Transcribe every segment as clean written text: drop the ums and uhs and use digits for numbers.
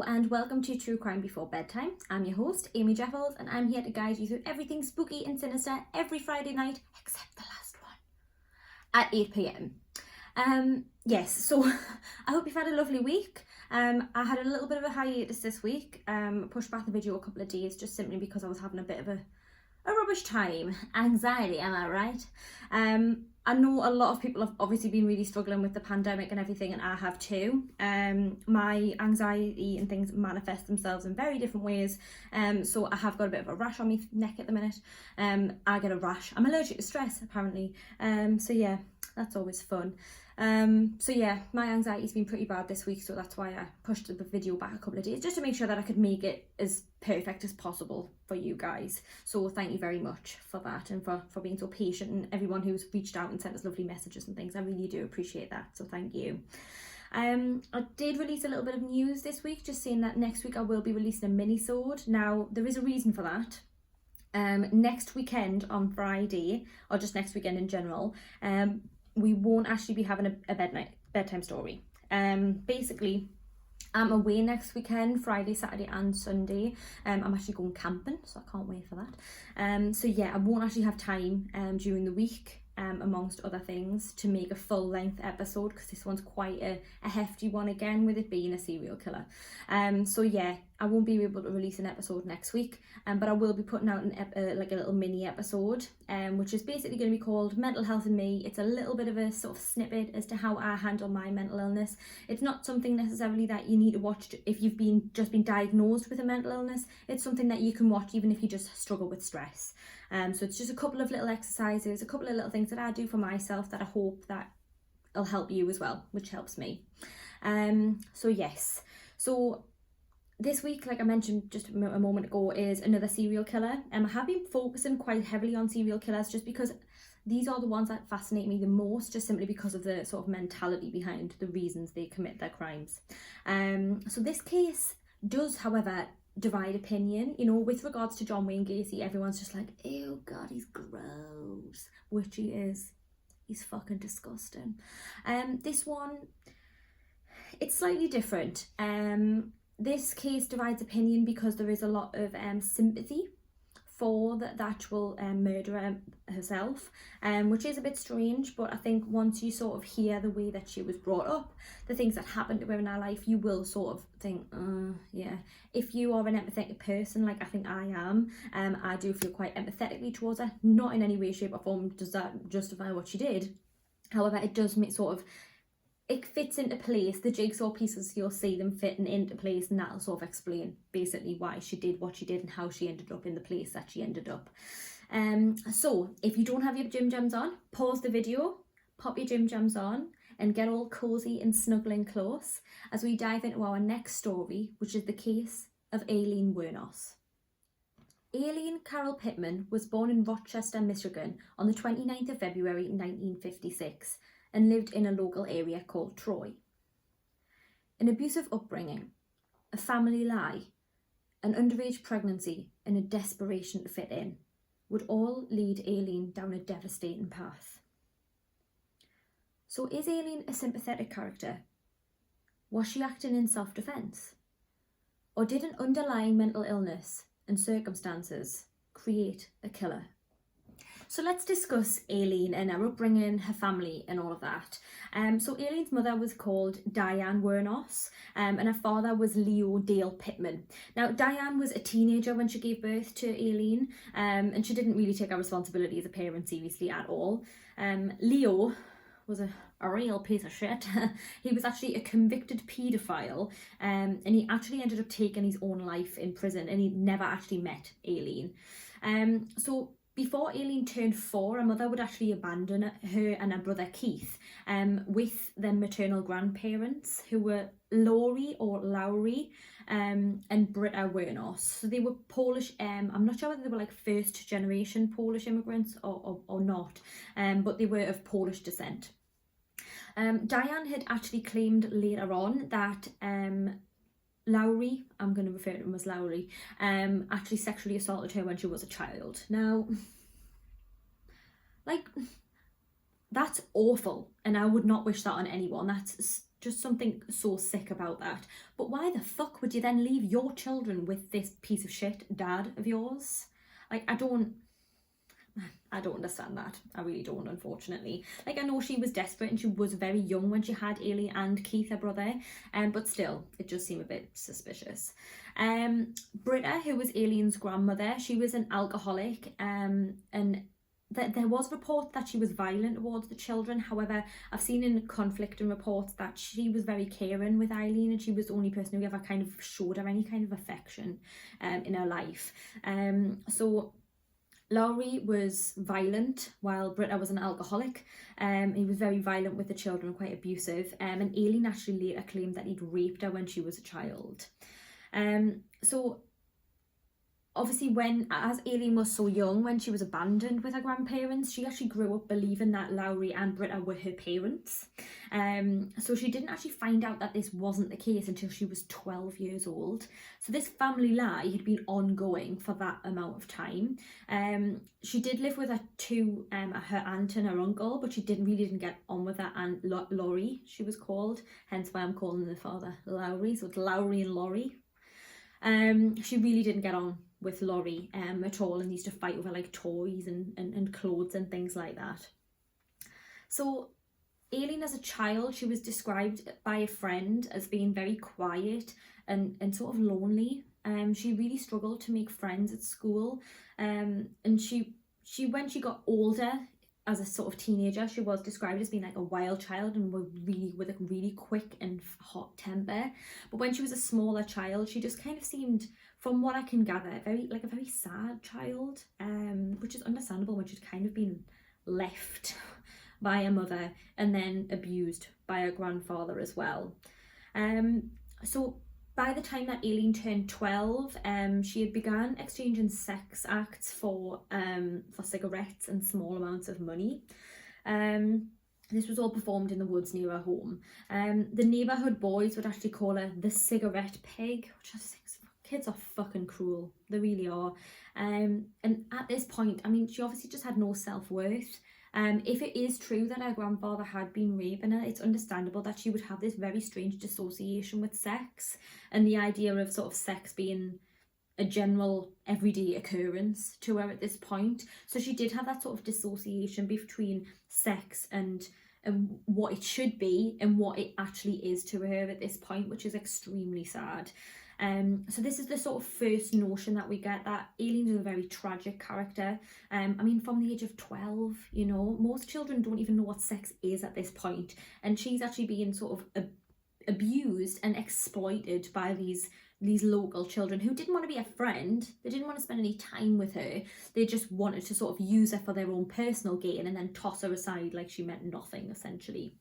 Hello and welcome to True Crime Before Bedtime. I'm your host, Amy Jeffels, and I'm here to guide you through everything spooky and sinister every Friday night, except the last one, at 8 p.m. Yes, so I hope you've had a lovely week. I had a little bit of a hiatus this week, pushed back the video a couple of days just simply because I was having a bit of a rubbish time. Anxiety, am I right? I know a lot of people have obviously been really struggling with the pandemic and everything, and I have too. My anxiety and things manifest themselves in very different ways. So I have got a bit of a rash on my neck at the minute. I get a rash. I'm allergic to stress, apparently. So yeah, that's always fun. So yeah, my anxiety's been pretty bad this week, so that's why I pushed the video back a couple of days, just to make sure that I could make it as perfect as possible for you guys. So thank you very much for that, and for being so patient, and everyone who's reached out and sent us lovely messages and things. I really do appreciate that, so thank you. I did release a little bit of news this week, just saying that next week I will be releasing a mini-sode. Now, there is a reason for that. Next weekend on Friday, or just next weekend in general, we won't actually be having a bedtime story. Basically, I'm away next weekend, Friday, Saturday and Sunday. I'm actually going camping, so I can't wait for that. So yeah, I won't actually have time during the week, amongst other things, to make a full-length episode, because this one's quite a hefty one again, with it being a serial killer. So yeah, I won't be able to release an episode next week, but I will be putting out like a little mini episode, which is basically going to be called Mental Health and Me. It's a little bit of a sort of snippet as to how I handle my mental illness. It's not something necessarily that you need to watch if you've just been diagnosed with a mental illness. It's something that you can watch even if you just struggle with stress. So it's just a couple of little exercises, a couple of little things that I do for myself that I hope that will help you as well, which helps me. So yes, so this week, like I mentioned just a moment ago, is another serial killer. I have been focusing quite heavily on serial killers just because these are the ones that fascinate me the most, just simply because of the sort of mentality behind the reasons they commit their crimes. So this case does, however, divide opinion. You know, with regards to John Wayne Gacy, everyone's just like, ew, God, he's gross, which he is. He's fucking disgusting. This one, it's slightly different. This case divides opinion because there is a lot of sympathy for the actual murderer herself, which is a bit strange, but I think once you sort of hear the way that she was brought up, the things that happened to her in her life, you will sort of think, yeah. If you are an empathetic person, like I think I am, I do feel quite empathetically towards her. Not in any way, shape or form does that justify what she did. However, it does make sort of, it fits into place. The jigsaw pieces, you'll see them fitting into place, and that'll sort of explain basically why she did what she did and how she ended up in the place that she ended up. So if you don't have your gym jams on, pause the video, pop your gym jams on, and get all cozy and snuggling close as we dive into our next story, which is the case of Aileen Wuornos. Aileen Carol Pittman was born in Rochester, Michigan on the 29th of February 1956 and lived in a local area called Troy. An abusive upbringing, a family lie, an underage pregnancy, and a desperation to fit in would all lead Aileen down a devastating path. So is Aileen a sympathetic character? Was she acting in self-defence? Or did an underlying mental illness and circumstances create a killer? So let's discuss Aileen and her upbringing, her family and all of that. So Aileen's mother was called Diane Wuornos, and her father was Leo Dale Pittman. Now Diane was a teenager when she gave birth to Aileen, and she didn't really take her responsibility as a parent seriously at all. Leo was a real piece of shit. He was actually a convicted paedophile, and he actually ended up taking his own life in prison, and he never actually met Aileen. So before Aileen turned 4, her mother would actually abandon her and her brother Keith with their maternal grandparents, who were Lowry and Britta Wuornos. So they were Polish. I'm not sure whether they were like first generation Polish immigrants or not, but they were of Polish descent. Diane had actually claimed later on that Lowry, I'm going to refer to him as Lowry, actually sexually assaulted her when she was a child. Now, like, that's awful, and I would not wish that on anyone. That's just something so sick about that. But why the fuck would you then leave your children with this piece of shit dad of yours? Like, I don't understand that. I really don't, unfortunately. Like, I know she was desperate and she was very young when she had Aileen and Keith, her brother, but still, it just seemed a bit suspicious. Britta, who was Aileen's grandmother, she was an alcoholic, and there was report that she was violent towards the children. However, I've seen in conflicting reports that she was very caring with Aileen, and she was the only person who ever kind of showed her any kind of affection in her life. So Lowry was violent while Britta was an alcoholic. He was very violent with the children, quite abusive. And Aileen actually later claimed that he'd raped her when she was a child. So obviously, as Aileen was so young, when she was abandoned with her grandparents, she actually grew up believing that Lowry and Britta were her parents. So she didn't actually find out that this wasn't the case until she was 12 years old. So this family lie had been ongoing for that amount of time. She did live with her aunt and her uncle, but she didn't get on with her aunt Laurie, she was called. Hence why I'm calling the father Lowry. So it's Lowry and Laurie. She really didn't get on with Laurie at all, and used to fight over like toys and clothes and things like that. So Aileen, as a child, she was described by a friend as being very quiet and sort of lonely. She really struggled to make friends at school, and she when she got older, as a sort of teenager, she was described as being like a wild child and with a really quick and hot temper. But when she was a smaller child, she just kind of seemed, from what I can gather, a very sad child, which is understandable when she's kind of been left by her mother and then abused by her grandfather as well. So by the time that Aileen turned 12, she had begun exchanging sex acts for cigarettes and small amounts of money. This was all performed in the woods near her home. The neighbourhood boys would actually call her the cigarette pig, which I just think kids are fucking cruel. They really are. And at this point, I mean, she obviously just had no self-worth. If it is true that her grandfather had been raping her, it's understandable that she would have this very strange dissociation with sex, and the idea of sort of sex being a general everyday occurrence to her at this point. So she did have that sort of dissociation between sex and what it should be and what it actually is to her at this point, which is extremely sad. So this is the sort of first notion that we get, that Aileen is a very tragic character. I mean, from the age of 12, you know, most children don't even know what sex is at this point, and she's actually being sort of abused and exploited by these local children who didn't want to be a friend. They didn't want to spend any time with her. They just wanted to sort of use her for their own personal gain and then toss her aside like she meant nothing, essentially.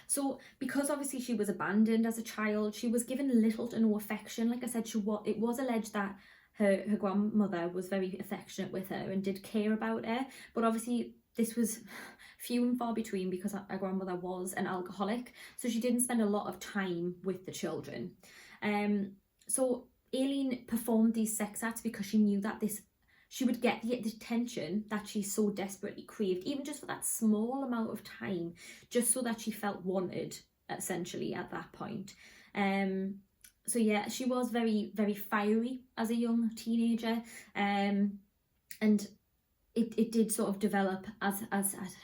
So because obviously she was abandoned as a child, she was given little to no affection. Like I said, it was alleged that her grandmother was very affectionate with her and did care about her, but obviously this was few and far between because her grandmother was an alcoholic, so she didn't spend a lot of time with the children. So Aileen performed these sex acts because she knew that she would get the attention that she so desperately craved, even just for that small amount of time, just so that she felt wanted, essentially, at that point. So yeah, she was very, very fiery as a young teenager, and it did sort of develop as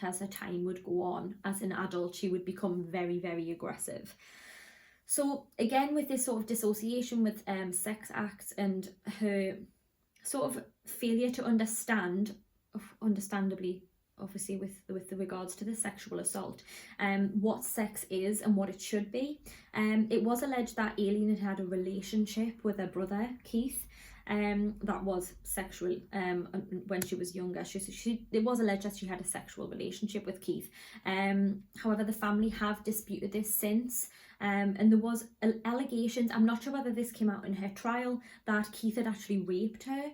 her time would go on. As an adult, she would become very, very aggressive. So again, with this sort of dissociation with sex acts and her sort of failure to understandably, obviously with the regards to the sexual assault, what sex is and what it should be. It was alleged that Aileen had a relationship with her brother Keith, that was sexual when she was younger. It was alleged that she had a sexual relationship with Keith. However, the family have disputed this since. And there was allegations, I'm not sure whether this came out in her trial, that Keith had actually raped her,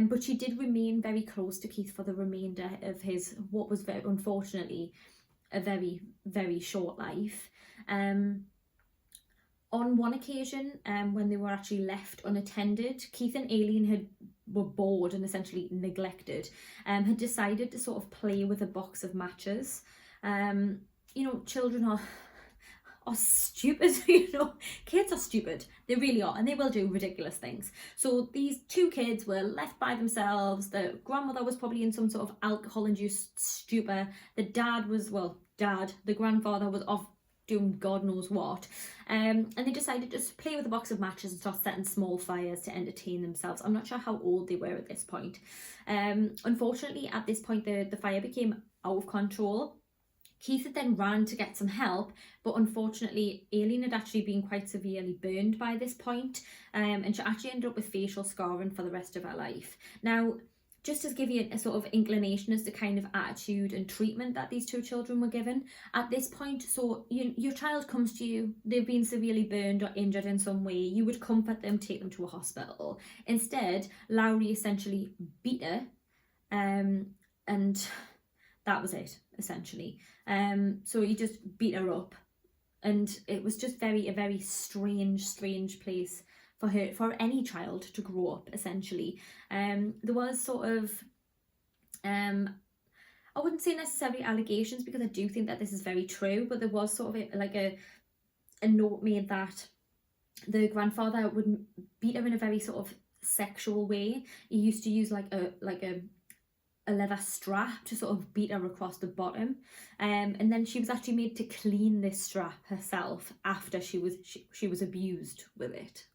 but she did remain very close to Keith for the remainder of his, what was very unfortunately a very, very short life. On one occasion, when they were actually left unattended, Keith and Aileen were bored and essentially neglected, had decided to sort of play with a box of matches. You know, children are are stupid. You know, kids are stupid. They really are, and they will do ridiculous things. So these two kids were left by themselves. The grandmother was probably in some sort of alcohol-induced stupor. The dad was, the grandfather was off doing God knows what. And they decided to just play with a box of matches and start setting small fires to entertain themselves. I'm not sure how old they were at this point. Unfortunately, at this point, the fire became out of control. Keith had then ran to get some help, but unfortunately, Aileen had actually been quite severely burned by this point, and she actually ended up with facial scarring for the rest of her life. Now, just to give you a sort of inclination as to kind of attitude and treatment that these two children were given at this point. So your child comes to you, they've been severely burned or injured in some way, you would comfort them, take them to a hospital. Instead, Lowry essentially beat her, and that was it, essentially. So he just beat her up, and it was just a very strange place for any child to grow up, essentially. There was sort of, I wouldn't say necessarily allegations, because I do think that this is very true, but there was sort of a note made that the grandfather would beat her in a very sort of sexual way. He used to use like a leather strap to sort of beat her across the bottom, and then she was actually made to clean this strap herself after she was abused with it.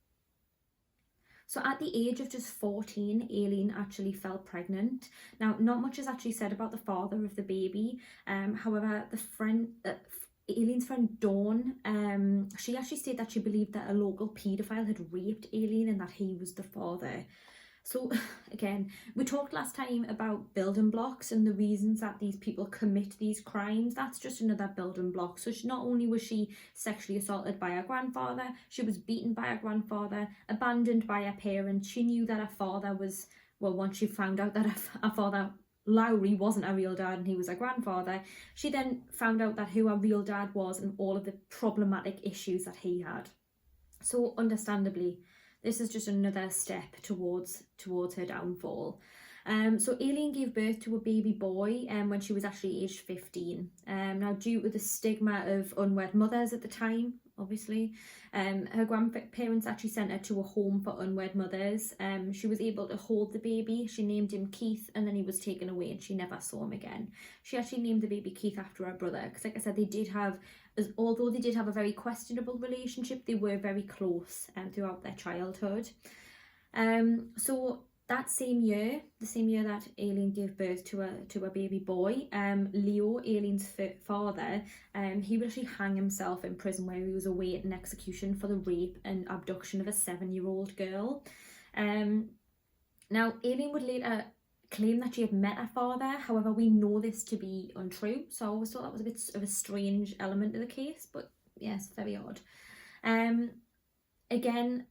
So at the age of just 14, Aileen actually fell pregnant. Now, not much is actually said about the father of the baby. However, Aileen's friend Dawn, she actually stated that she believed that a local paedophile had raped Aileen and that he was the father. So again, we talked last time about building blocks and the reasons that these people commit these crimes. That's just another building block. So not only was she sexually assaulted by her grandfather, she was beaten by her grandfather, abandoned by her parents. She knew that her father was, well, once she found out that her father, Lowry, wasn't her real dad and he was her grandfather, she then found out that who her real dad was and all of the problematic issues that he had. So understandably, this is just another step towards her downfall. So Aileen gave birth to a baby boy when she was actually aged 15. Now, due to the stigma of unwed mothers at the time, obviously, her grandparents actually sent her to a home for unwed mothers. She was able to hold the baby. She named him Keith, and then he was taken away and she never saw him again. She actually named the baby Keith after her brother, because like I said, although they did have a very questionable relationship, they were very close throughout their childhood. So that same year, the same year that Aileen gave birth to a baby boy, Leo, Aileen's father, he would actually hang himself in prison where he was awaiting execution for the rape and abduction of a 7-year-old girl. Now, Aileen would later claim that she had met her father. However, we know this to be untrue, so I always thought that was a bit of a strange element to the case, but yes, very odd. Again,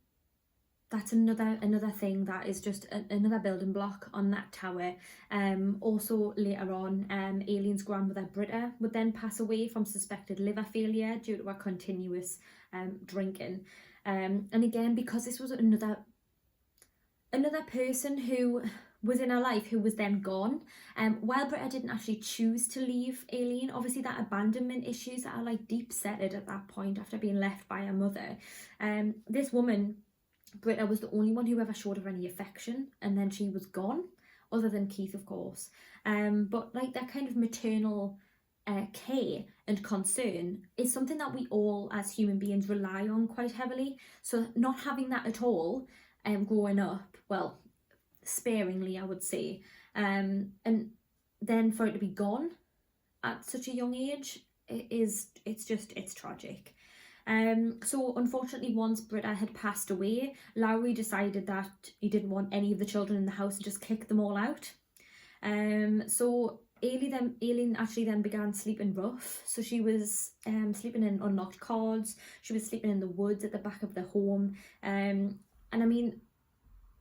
that's another thing that is just another building block on that tower. Also later on, Aileen's grandmother Britta would then pass away from suspected liver failure due to her continuous drinking. And again, because this was another person who was in her life who was then gone. While Britta didn't actually choose to leave Aileen, obviously that abandonment issues that are like deep setted at that point after being left by her mother. This woman, Britta, was the only one who ever showed her any affection, and then she was gone, other than Keith, of course. But like that kind of maternal care and concern is something that we all as human beings rely on quite heavily. So not having that at all growing up, well, sparingly I would say, and then for it to be gone at such a young age, it's tragic. So unfortunately, once Britta had passed away, Lowry decided that he didn't want any of the children in the house and just kicked them all out. So Aileen actually then began sleeping rough. So she was sleeping in unlocked cards, she was sleeping in the woods at the back of the home, and I mean,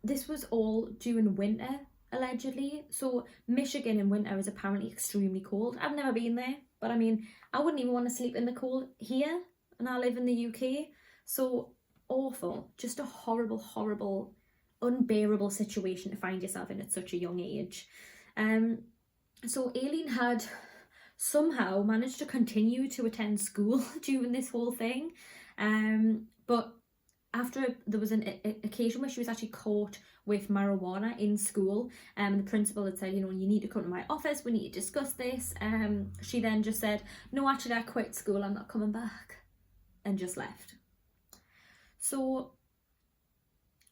this was all during winter, allegedly. So Michigan in winter is apparently extremely cold. I've never been there, but I mean, I wouldn't even want to sleep in the cold here, and I live in the UK. So awful, just a horrible, unbearable situation to find yourself in at such a young age. So Aileen had somehow managed to continue to attend school during this whole thing. But after there was an occasion where she was actually caught with marijuana in school, and the principal had said, you need to come to my office, we need to discuss this. She then just said, no, actually I quit school, I'm not coming back, and just left. So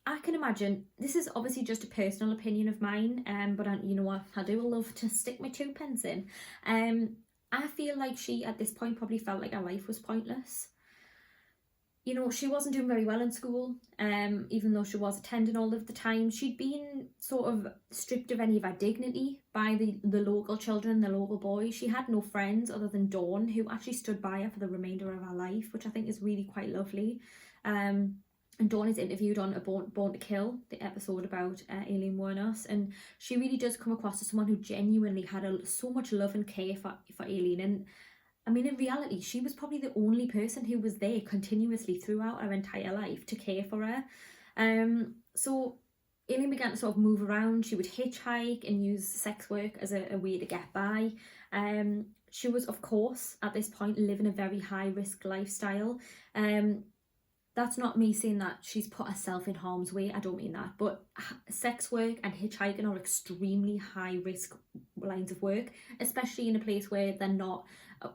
I can imagine, this is obviously just a personal opinion of mine, but you know what, I do love to stick my 2 pence in. I feel like she at this point probably felt like her life was pointless. She wasn't doing very well in school, even though she was attending all of the time. She'd been sort of stripped of any of her dignity by the local children, the local boys. She had no friends other than Dawn, who actually stood by her for the remainder of her life, which I think is really quite lovely. And Dawn is interviewed on Born to Kill, the episode about Aileen Wuornos, and she really does come across as someone who genuinely had so much love and care for Aileen. And I mean, in reality, she was probably the only person who was there continuously throughout her entire life to care for her. So Aileen began to sort of move around. She would hitchhike and use sex work as a way to get by. She was, of course, at this point, living a very high-risk lifestyle. That's not me saying that she's put herself in harm's way. I don't mean that. But sex work and hitchhiking are extremely high-risk lines of work, especially in a place where they're not,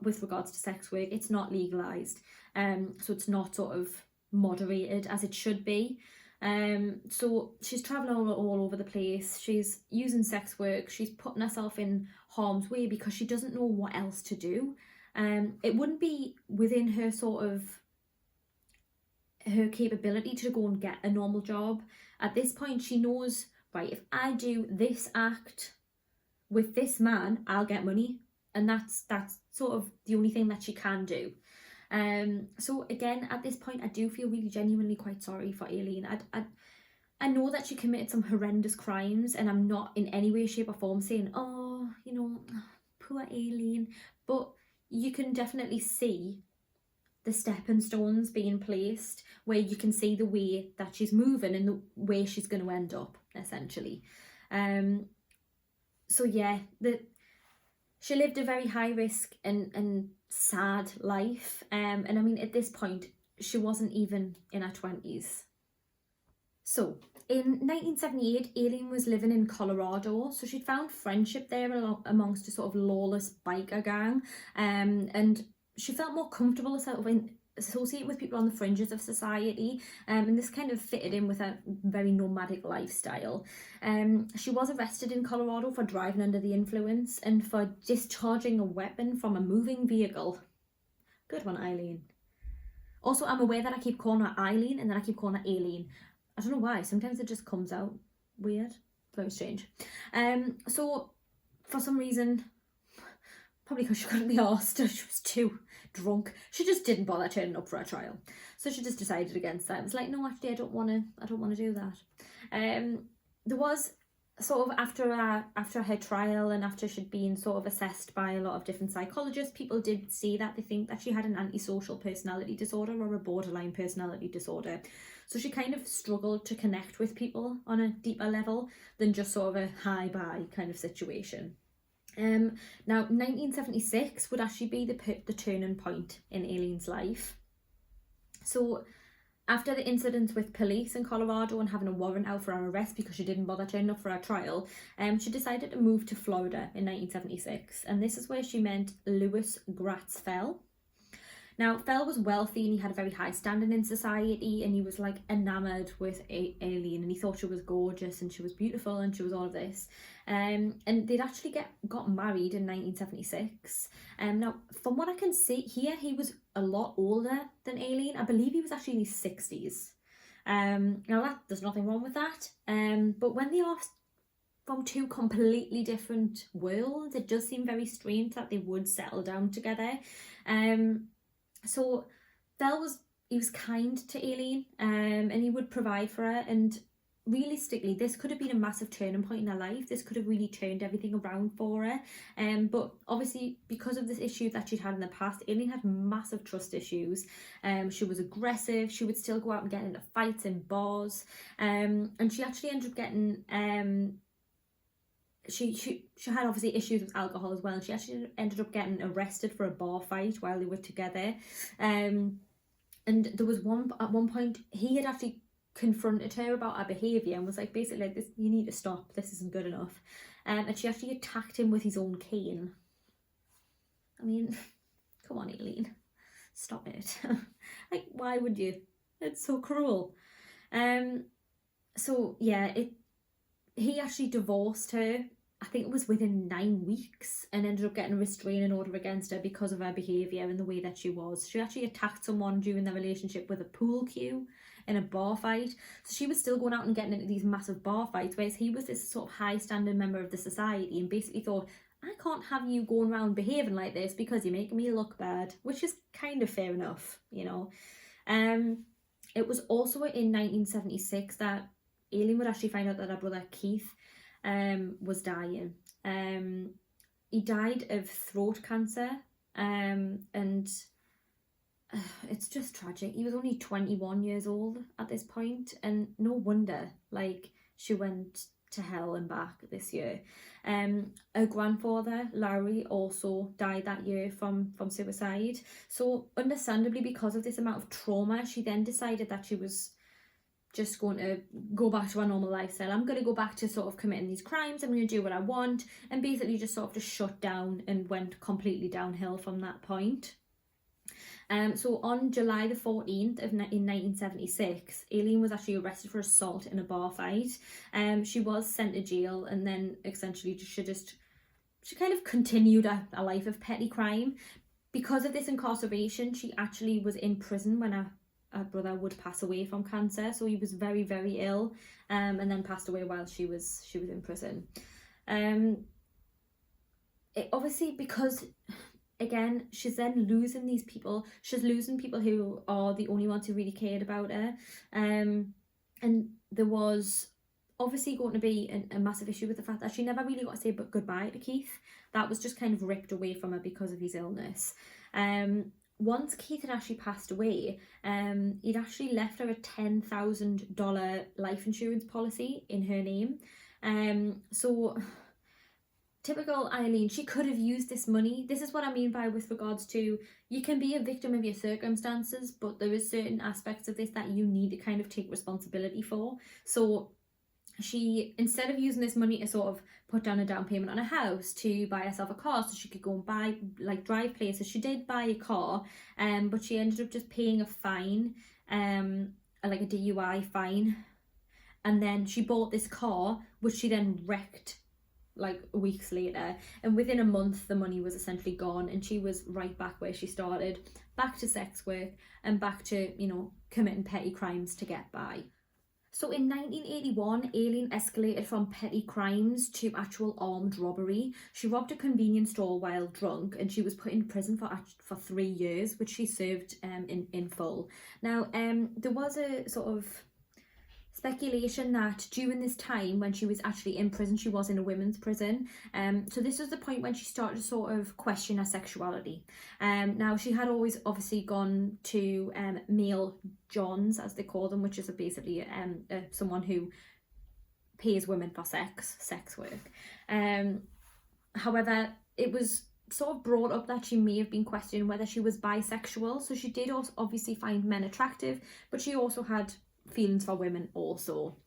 with regards to sex work, it's not legalised. So it's not sort of moderated as it should be. So she's travelling all over the place. She's using sex work. She's putting herself in harm's way because she doesn't know what else to do. It wouldn't be within her sort of her capability to go and get a normal job. At this point, she knows, right, if I do this act with this man, I'll get money, and that's sort of the only thing that she can do. So again, at this point, I do feel really genuinely quite sorry for Aileen. I know that she committed some horrendous crimes, and I'm not in any way, shape or form saying, oh, poor Aileen, but you can definitely see the stepping stones being placed, where you can see the way that she's moving and the way she's going to end up, essentially. So yeah, she lived a very high risk and sad life. And I mean, at this point, she wasn't even in her 20s. So in 1978, Aileen was living in Colorado, so she'd found friendship there amongst a sort of lawless biker gang, and she felt more comfortable associated with people on the fringes of society, and this kind of fitted in with a very nomadic lifestyle. She was arrested in Colorado for driving under the influence and for discharging a weapon from a moving vehicle. Good one, Aileen. Also, I'm aware that I keep calling her Aileen and then I keep calling her Aileen. I don't know why, sometimes it just comes out weird. Very strange. So for some reason, probably because she couldn't be asked, she was too drunk, she just didn't bother turning up for a trial. So she just decided against that. It was like, no, actually, I don't want to do that. There was sort of after her trial and after she'd been sort of assessed by a lot of different psychologists, people did see that they think that she had an antisocial personality disorder or a borderline personality disorder. So she kind of struggled to connect with people on a deeper level than just sort of a hi-bye kind of situation. Now, 1976 would actually be the turning point in Aileen's life. So after the incident with police in Colorado and having a warrant out for her arrest because she didn't bother turning up for her trial, she decided to move to Florida in 1976, and this is where she met Louis Gratz Fell. Now, Fell was wealthy and he had a very high standing in society, and he was like enamoured with Aileen, and he thought she was gorgeous and she was beautiful and she was all of this. And they'd actually got married in 1976. Now, from what I can see here, he was a lot older than Aileen. I believe he was actually in his 60s. Now, there's nothing wrong with that. But when they are from two completely different worlds, it does seem very strange that they would settle down together. So he was kind to Aileen, and he would provide for her, and realistically this could have been a massive turning point in her life. This could have really turned everything around for her, but obviously because of this issue that she'd had in the past, Aileen had massive trust issues. She was aggressive, she would still go out and get into fights in bars, and she actually ended up getting she had obviously issues with alcohol as well, and she actually ended up getting arrested for a bar fight while they were together. And there was at one point he had actually confronted her about her behaviour and was like, basically like, this, you need to stop, this isn't good enough. And she actually attacked him with his own cane. I mean, come on, Aileen, stop it. Like, why would you? It's so cruel. So yeah, he actually divorced her, I think it was within 9 weeks, and ended up getting a restraining order against her because of her behaviour and the way that she was. She actually attacked someone during their relationship with a pool cue in a bar fight. So she was still going out and getting into these massive bar fights, whereas he was this sort of high standing member of the society and basically thought, I can't have you going around behaving like this because you're making me look bad, which is kind of fair enough, you know. It was also in 1976 that Aileen would actually find out that her brother Keith was dying. He died of throat cancer, and it's just tragic. He was only 21 years old at this point, and no wonder, like, she went to hell and back this year. Her grandfather Larry also died that year from suicide. So understandably, because of this amount of trauma, she then decided that she was just going to go back to her normal lifestyle. I'm going to go back to sort of committing these crimes. I'm going to do what I want, and basically just sort of just shut down and went completely downhill from that point. So on July the 14th in 1976, Aileen was actually arrested for assault in a bar fight. She was sent to jail, and then essentially she kind of continued a life of petty crime. Because of this incarceration, she actually was in prison when her brother would pass away from cancer. So he was very, very ill, and then passed away while she was in prison. Obviously, because again, she's then losing these people. She's losing people who are the only ones who really cared about her. And there was obviously going to be a massive issue with the fact that she never really got to say goodbye to Keith. That was just kind of ripped away from her because of his illness. Once Keith had actually passed away, he'd actually left her a $10,000 life insurance policy in her name. So typical Aileen, she could have used this money. This is what I mean by with regards to, you can be a victim of your circumstances, but there is certain aspects of this that you need to kind of take responsibility for. So she, instead of using this money to sort of put down a down payment on a house, to buy herself a car so she could go and buy, like, drive places, she did buy a car, but she ended up just paying a fine, like a DUI fine, and then she bought this car, which she then wrecked like weeks later, and within a month the money was essentially gone, and she was right back where she started, back to sex work and back to, you know, committing petty crimes to get by. So in 1981, Aileen escalated from petty crimes to actual armed robbery. She robbed a convenience store while drunk, and she was put in prison for 3 years, which she served in full. Now, there was a sort of speculation that during this time when she was actually in prison, she was in a women's prison. So this was the point when she started to sort of question her sexuality. Now, she had always obviously gone to male johns, as they call them, which is basically someone who pays women for sex work. However, it was sort of brought up that she may have been questioning whether she was bisexual. So she did also obviously find men attractive, but she also had feelings for women also.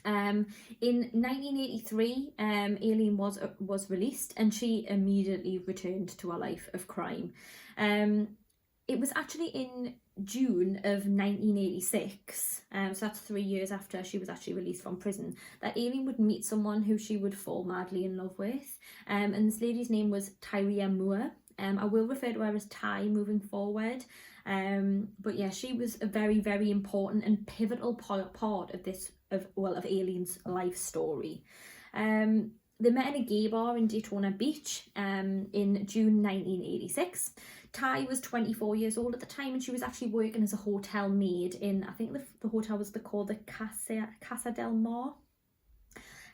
In 1983, Aileen was released, and she immediately returned to a life of crime. It was actually in June of 1986, so that's 3 years after she was actually released from prison, that Aileen would meet someone who she would fall madly in love with, and this lady's name was Tyria Moore. I will refer to her as Ty moving forward. But yeah, she was a very, very important and pivotal part of Aileen's life story. They met in a gay bar in Daytona Beach in June 1986. Ty was 24 years old at the time, and she was actually working as a hotel maid in, I think the hotel was called the Casa del Mar.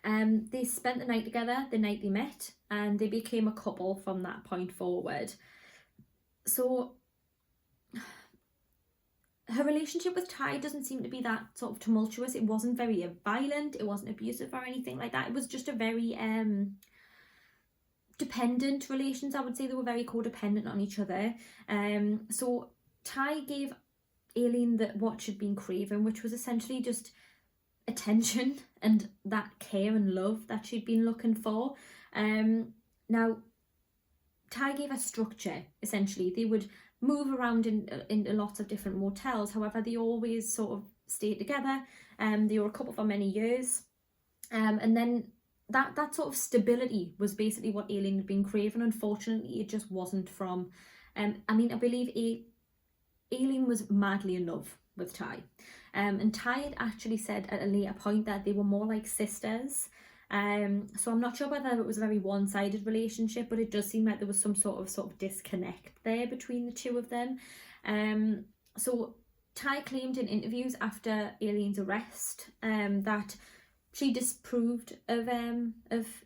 They spent the night together, the night they met, and they became a couple from that point forward. So her relationship with Ty doesn't seem to be that sort of tumultuous. It wasn't very violent, it wasn't abusive or anything like that. It was just a very dependent relations. I would say they were very codependent on each other. So Ty gave Aileen what she'd been craving, which was essentially just attention and that care and love that she'd been looking for. Now, Ty gave her structure, essentially. They would move around in lots of different motels. However, they always sort of stayed together. They were a couple for many years. And then that sort of stability was basically what Aileen had been craving. Unfortunately, it just wasn't from... I believe Aileen was madly in love with Ty. And Ty had actually said at a later point that they were more like sisters. So I'm not sure whether it was a very one-sided relationship, but it does seem like there was some sort of disconnect there between the two of them. So Ty claimed in interviews after Aileen's arrest that she disapproved of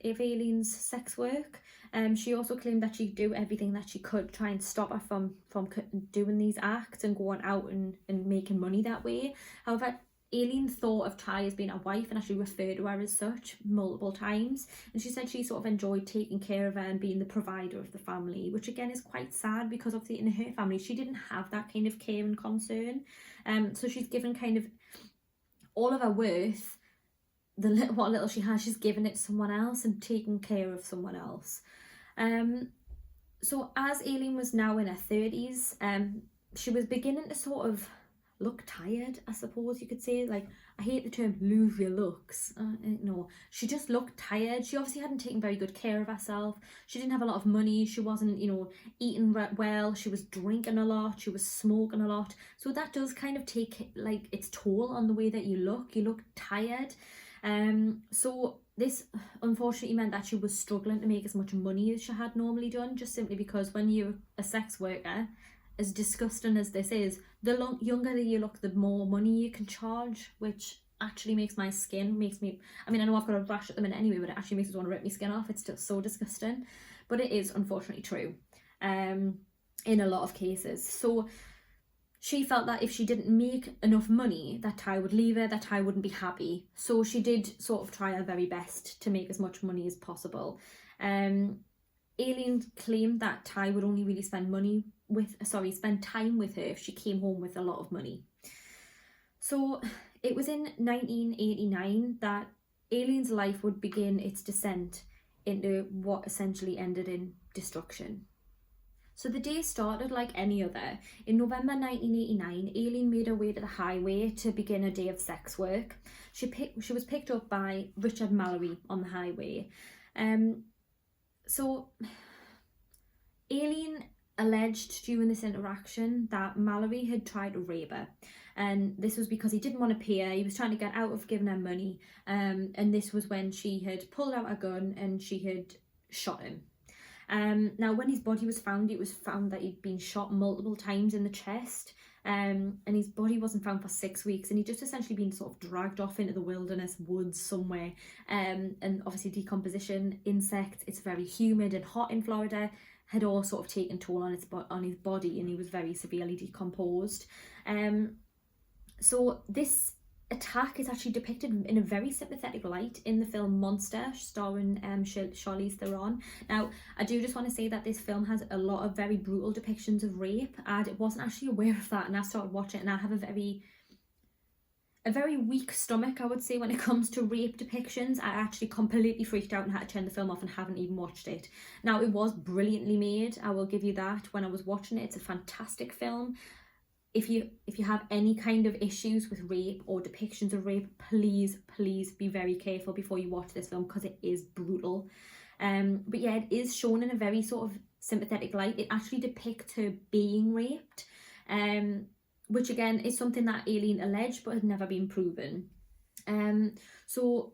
Aileen's sex work. She also claimed that she'd do everything that she could to try and stop her from doing these acts and going out and making money that way. However, Aileen thought of Ty as being a wife and actually referred to her as such multiple times. And she said she sort of enjoyed taking care of her and being the provider of the family, which again is quite sad because obviously in her family she didn't have that kind of care and concern. So she's given kind of all of her worth, what little she has, she's given it to someone else and taken care of someone else. So as Aileen was now in her 30s, she was beginning to sort of look tired, I suppose you could say. Like, I hate the term lose your looks. No, she just looked tired. She obviously hadn't taken very good care of herself. She didn't have a lot of money. She wasn't, eating well. She was drinking a lot. She was smoking a lot. So that does kind of take like its toll on the way that you look. You look tired. So this unfortunately meant that she was struggling to make as much money as she had normally done, just simply because when you're a sex worker, as disgusting as this is, the younger that you look, the more money you can charge, which actually makes my skin, I know I've got a rash at the minute anyway, but it actually makes me want to rip my skin off. It's just so disgusting. But it is unfortunately true in a lot of cases. So she felt that if she didn't make enough money, that Ty would leave her, that Ty wouldn't be happy. So she did sort of try her very best to make as much money as possible. Aileen claimed that Ty would only really spend time with her if she came home with a lot of money. So it was in 1989 that Aileen's life would begin its descent into what essentially ended in destruction. So the day started like any other. In November 1989, Aileen made her way to the highway to begin a day of sex work. She was picked up by Richard Mallory on the highway. So Aileen alleged during this interaction that Mallory had tried to rape her, and this was because he didn't want to pay her. He was trying to get out of giving her money, and this was when she had pulled out a gun and she had shot him. Now when his body was found, it was found that he'd been shot multiple times in the chest, and his body wasn't found for 6 weeks, and he'd just essentially been sort of dragged off into the wilderness woods somewhere. And obviously decomposition, insects, it's very humid and hot in Florida, had all sort of taken toll on his body, and he was very severely decomposed. So this attack is actually depicted in a very sympathetic light in the film Monster, starring Charlize Theron. Now, I do just want to say that this film has a lot of very brutal depictions of rape. I wasn't actually aware of that, and I started watching it, and I have a very weak stomach, I would say, when it comes to rape depictions. I actually completely freaked out and had to turn the film off and haven't even watched it. Now, it was brilliantly made, I will give you that. When I was watching it, it's a fantastic film. If you have any kind of issues with rape or depictions of rape, please be very careful before you watch this film, because it is brutal. But yeah, it is shown in a very sort of sympathetic light. It actually depicts her being raped, which again is something that Aileen alleged but had never been proven. So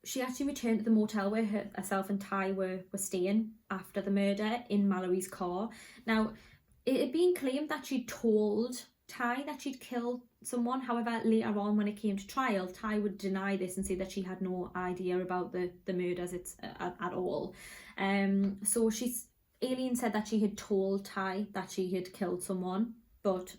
she actually returned to the motel where herself and Ty were staying after the murder in Mallory's car. Now, it had been claimed that she'd told Ty that she'd killed someone. However, later on when it came to trial, Ty would deny this and say that she had no idea about the murders at all. So Aileen said that she had told Ty that she had killed someone, but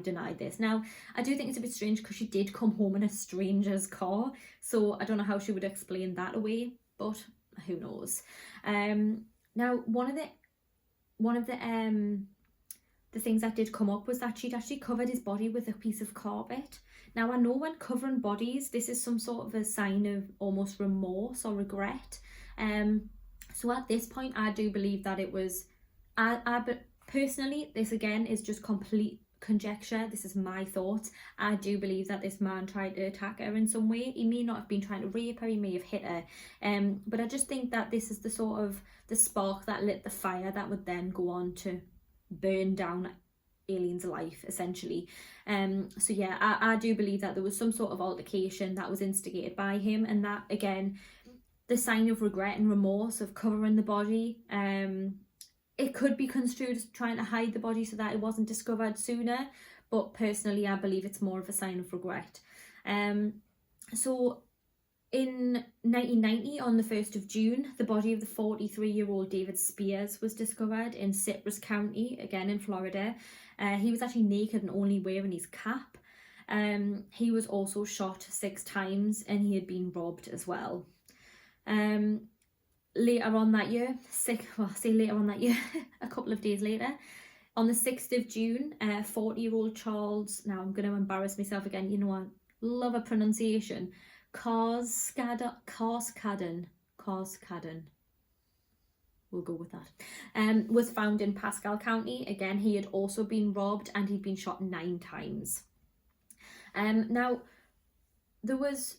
denied this. Now, I do think it's a bit strange because she did come home in a stranger's car, so I don't know how she would explain that away, but who knows. Now, one of the things that did come up was that she'd actually covered his body with a piece of carpet. Now, I know when covering bodies, this is some sort of a sign of almost remorse or regret. So at this point, I do believe that it was, but personally, this again is just complete conjecture. This is my thoughts. I do believe that this man tried to attack her in some way. He may not have been trying to rape her, he may have hit her. But I just think that this is the sort of the spark that lit the fire that would then go on to burn down Aileen's life, essentially. So yeah, I do believe that there was some sort of altercation that was instigated by him, and that again, the sign of regret and remorse of covering the body, it could be construed as trying to hide the body so that it wasn't discovered sooner, but personally I believe it's more of a sign of regret. So in 1990, on the 1st of June, the body of the 43-year-old David Spears was discovered in Citrus County, again in Florida. He was actually naked and only wearing his cap. He was also shot 6 times and he had been robbed as well. Later on that year, a couple of days later, on the 6th of June, 40-year-old Charles, now I'm going to embarrass myself again, you know, I love a pronunciation, Carskaddon, we'll go with that, was found in Pascal County. Again, he had also been robbed and he'd been shot 9 times. Now, there was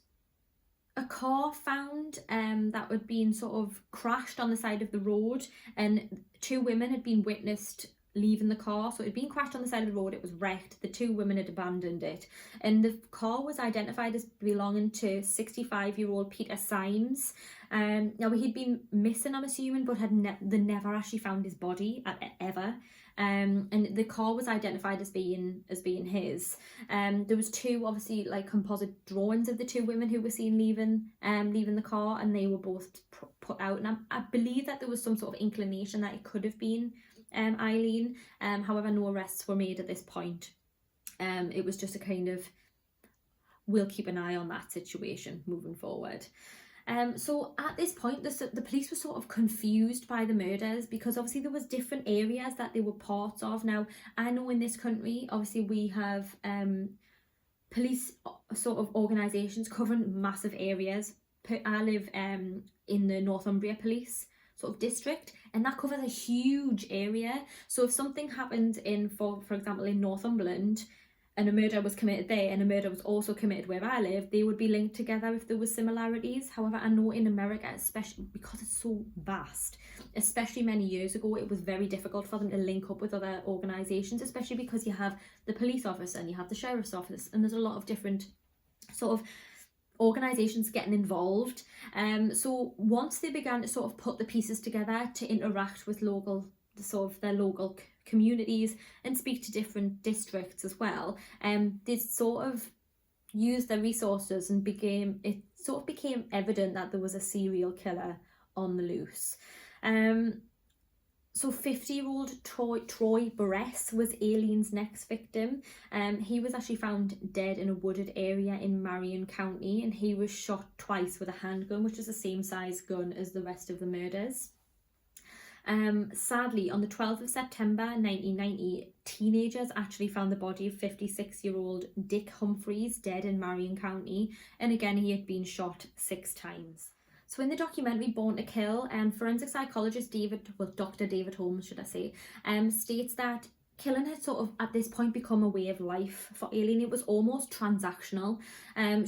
a car found that had been sort of crashed on the side of the road, and 2 women had been witnessed leaving the car. So it had been crashed on the side of the road, it was wrecked, the 2 women had abandoned it, and the car was identified as belonging to 65-year-old Peter Symes. Now he'd been missing, I'm assuming, but they never actually found his body ever. And the car was identified as being his. There was 2 obviously like composite drawings of the 2 women who were seen leaving the car, and they were both put out, and I believe that there was some sort of inclination that it could have been Aileen. However, no arrests were made at this point. It was just a kind of, we'll keep an eye on that situation moving forward. So at this point, the police were sort of confused by the murders, because obviously there was different areas that they were parts of. Now, I know in this country, obviously we have police sort of organisations covering massive areas. I live in the Northumbria Police sort of district, and that covers a huge area. So if something happened for example in Northumberland, and a murder was committed there and a murder was also committed where I live, they would be linked together if there was similarities. However, I know in America, especially because it's so vast, especially many years ago, it was very difficult for them to link up with other organisations, especially because you have the police office and you have the sheriff's office, and there's a lot of different sort of organisations getting involved. So once they began to sort of put the pieces together to interact with their local communities and speak to different districts as well, they sort of used their resources, and it sort of became evident that there was a serial killer on the loose. So 50-year-old Troy Barres was Aileen's next victim. He was actually found dead in a wooded area in Marion County, and he was shot twice with a handgun, which is the same size gun as the rest of the murders. Sadly, on the 12th of September 1990, teenagers actually found the body of 56-year-old Dick Humphreys dead in Marion County, and again he had been shot 6 times. So in the documentary Born to Kill, forensic psychologist Dr. David Holmes, should I say, states that killing had sort of at this point become a way of life for Aileen. It was almost transactional.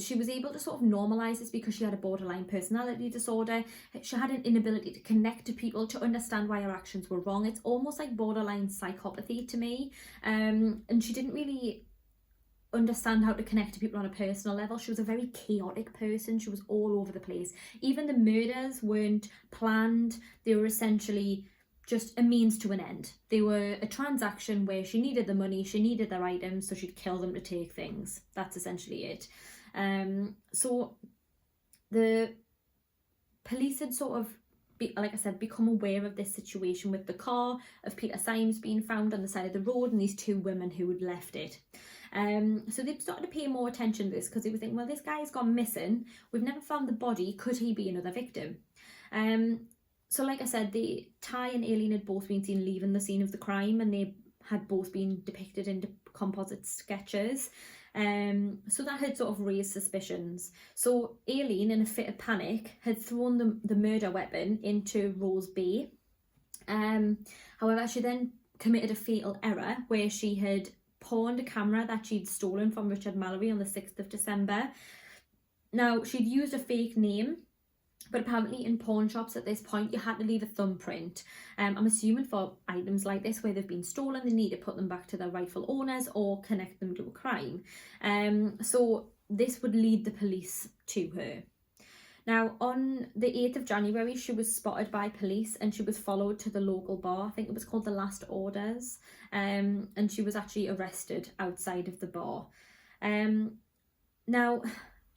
She was able to sort of normalise this because she had a borderline personality disorder. She had an inability to connect to people, to understand why her actions were wrong. It's almost like borderline psychopathy to me. And she didn't really understand how to connect to people on a personal level. She was a very chaotic person. She was all over the place. Even the murders weren't planned. They were essentially just a means to an end. They were a transaction where she needed the money, she needed their items, so she'd kill them to take things. That's essentially it. So the police had sort of like I said, become aware of this situation with the car of Peter Symes being found on the side of the road and these two women who had left it. So they started to pay more attention to this because they were thinking, well, this guy's gone missing. We've never found the body. Could he be another victim? So like I said, Ty and Aileen had both been seen leaving the scene of the crime, and they had both been depicted in composite sketches. So that had sort of raised suspicions. So Aileen, in a fit of panic, had thrown the murder weapon into Rose Bay. However, she then committed a fatal error where she had pawned a camera that she'd stolen from Richard Mallory on the 6th of December. Now, she'd used a fake name, but apparently in pawn shops at this point, you had to leave a thumbprint. I'm assuming for items like this where they've been stolen, they need to put them back to their rightful owners or connect them to a crime. So this would lead the police to her. Now, on the 8th of January, she was spotted by police and she was followed to the local bar. I think it was called the Last Orders. And she was actually arrested outside of the bar. Now,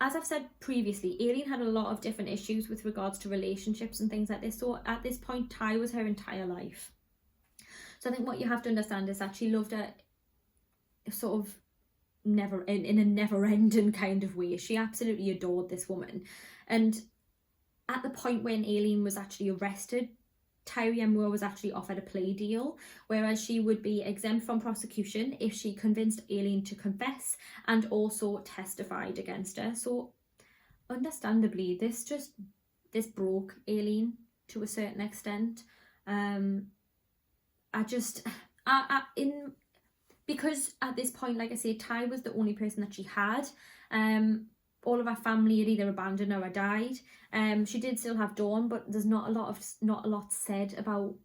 as I've said previously, Aileen had a lot of different issues with regards to relationships and things like this. So at this point, Ty was her entire life. So I think what you have to understand is that she loved her sort of in a never-ending kind of way. She absolutely adored this woman. And at the point when Aileen was actually arrested, Tyrienne Moore was actually offered a plea deal, whereas she would be exempt from prosecution if she convinced Aileen to confess and also testified against her. So understandably, this broke Aileen to a certain extent. Because at this point, like I say, Ty was the only person that she had. All of her family had either abandoned her or died. She did still have Dawn, but there's not a lot said about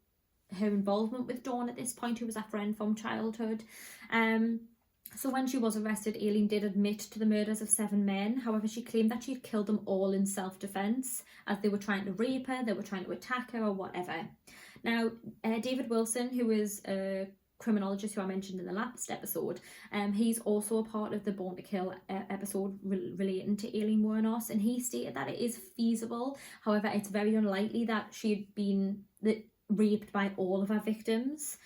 her involvement with Dawn at this point, who was a friend from childhood. So when she was arrested, Aileen did admit to the murders of 7 men. However, she claimed that she had killed them all in self-defence, as they were trying to rape her, they were trying to attack her or whatever. Now, David Wilson, who is a criminologist who I mentioned in the last episode, he's also a part of the Born to Kill episode relating to Aileen Wuornos, and he stated that it is feasible. However, it's very unlikely that she had been raped by all of her victims.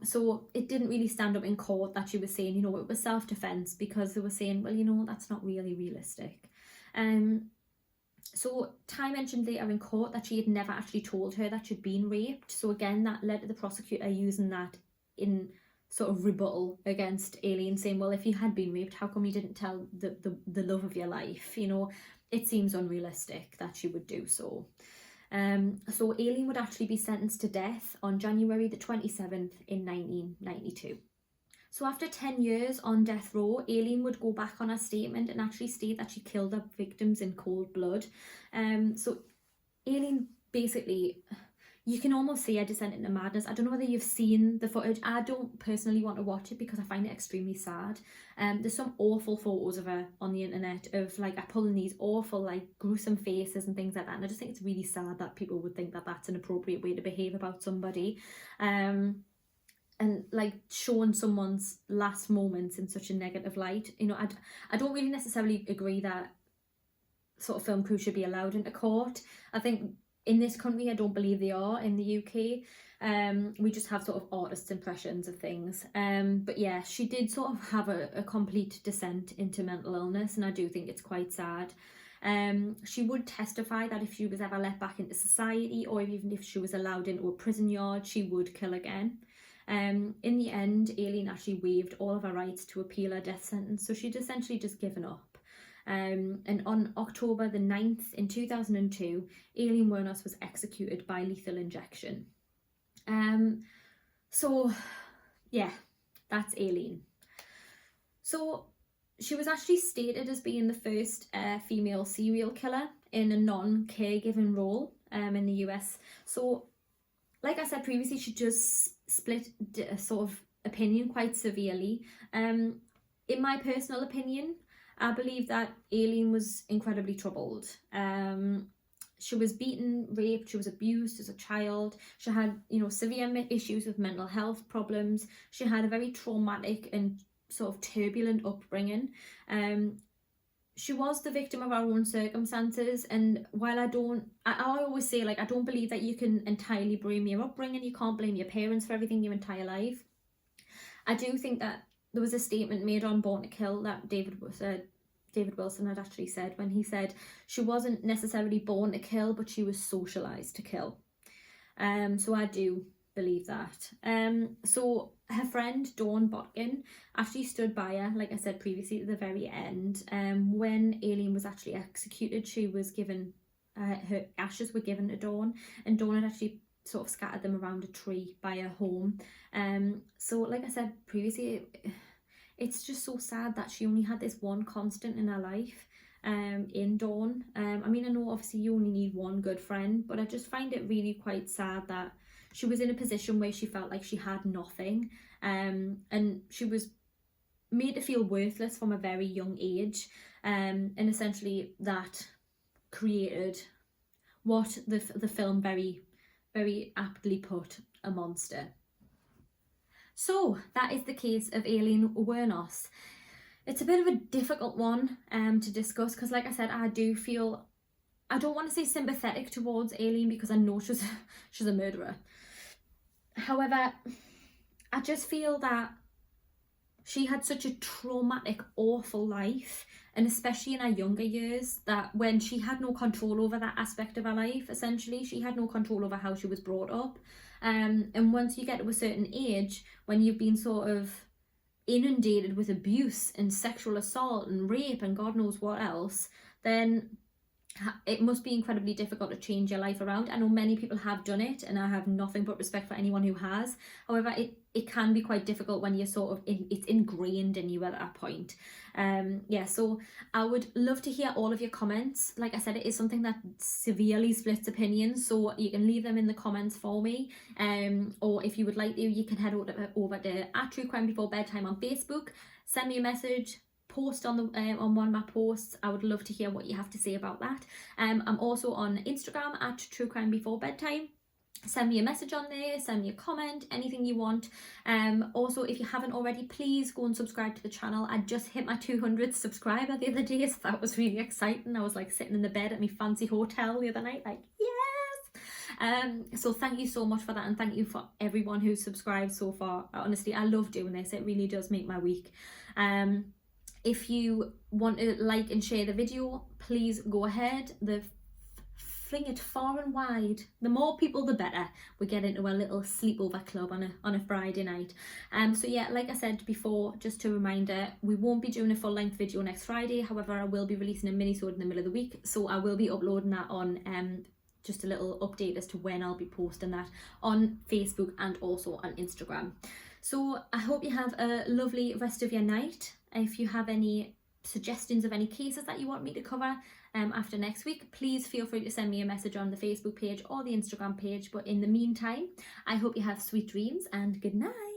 So it didn't really stand up in court that she was saying, it was self-defense, because they were saying, well, that's not really realistic. So Ty mentioned later in court that she had never actually told her that she'd been raped. So again, that led to the prosecutor using that in sort of rebuttal against Aileen, saying, well, if you had been raped, how come you didn't tell the love of your life? It seems unrealistic that she would do so. So Aileen would actually be sentenced to death on January the 27th in 1992. So after 10 years on death row, Aileen would go back on her statement and actually state that she killed her victims in cold blood. So Aileen basically, you can almost see her descent into madness. I don't know whether you've seen the footage. I don't personally want to watch it because I find it extremely sad. There's some awful photos of her on the internet of her pulling these awful gruesome faces and things like that. And I just think it's really sad that people would think that that's an appropriate way to behave about somebody. And showing someone's last moments in such a negative light. I don't really necessarily agree that sort of film crews should be allowed into court. I think in this country, I don't believe they are. In the UK, we just have sort of artists' impressions of things. But yeah, she did sort of have a complete descent into mental illness, and I do think it's quite sad. She would testify that if she was ever let back into society, or even if she was allowed into a prison yard, she would kill again. In the end, Aileen actually waived all of her rights to appeal her death sentence, so she'd essentially just given up. And on October the 9th in 2002, Aileen Wuornos was executed by lethal injection. So yeah, that's Aileen. So she was actually stated as being the first female serial killer in a non-caregiving role in the US. So like I said previously, she just split a sort of opinion quite severely. In my personal opinion, I believe that Aileen was incredibly troubled. She was beaten, raped, she was abused as a child. She had, severe issues with mental health problems. She had a very traumatic and sort of turbulent upbringing. she was the victim of our own circumstances, and while I always say, like, I don't believe that you can entirely blame your upbringing, you can't blame your parents for everything your entire life. I do think that there was a statement made on Born to Kill that David Wilson had actually said, when he said she wasn't necessarily born to kill, but she was socialised to kill. So I do believe that. So her friend Dawn Botkin actually stood by her, like I said previously, at the very end. When Aileen was actually executed, she was given, her ashes were given to Dawn, and Dawn had actually sort of scattered them around a tree by her home. So like I said previously, it's just so sad that she only had this one constant in her life, in Dawn. I mean, I know obviously you only need one good friend, but I just find it really quite sad that she was in a position where she felt like she had nothing, and she was made to feel worthless from a very young age, and essentially that created what the film very, very aptly put, a monster. So that is the case of Aileen Wuornos. It's a bit of a difficult one to discuss, because like I said, I don't want to say sympathetic towards Aileen, because I know she's a murderer. However, I just feel that she had such a traumatic, awful life, and especially in her younger years, that when she had no control over that aspect of her life, essentially, she had no control over how she was brought up. And once you get to a certain age, when you've been sort of inundated with abuse and sexual assault and rape and God knows what else, then it must be incredibly difficult to change your life around. I know many people have done it, and I have nothing but respect for anyone who has. However, it can be quite difficult when you're sort of it's ingrained in you at that point. Yeah, so I would love to hear all of your comments. Like I said, it is something that severely splits opinions, so you can leave them in the comments for me. Or if you would like to, you can head over to True Crime Before Bedtime on Facebook, send me a message, post on one of my posts. I would love to hear what you have to say about that. I'm also on Instagram at True Crime Before Bedtime. Send me a message on there, send me a comment, anything you want. Also, if you haven't already, please go and subscribe to the channel. I just hit my 200th subscriber the other day, so that was really exciting. I was like sitting in the bed at my fancy hotel the other night, like, yes! So thank you so much for that, and thank you for everyone who's subscribed so far. Honestly, I love doing this. It really does make my week. If you want to like and share the video, please go ahead. Fling it far and wide. The more people, the better. We get into a little sleepover club on a Friday night. So yeah, like I said before, just a reminder, we won't be doing a full-length video next Friday. However, I will be releasing a mini-sode in the middle of the week, so I will be uploading that on just a little update as to when I'll be posting that on Facebook and also on Instagram. So I hope you have a lovely rest of your night. If you have any suggestions of any cases that you want me to cover after next week, please feel free to send me a message on the Facebook page or the Instagram page. But in the meantime, I hope you have sweet dreams and good night.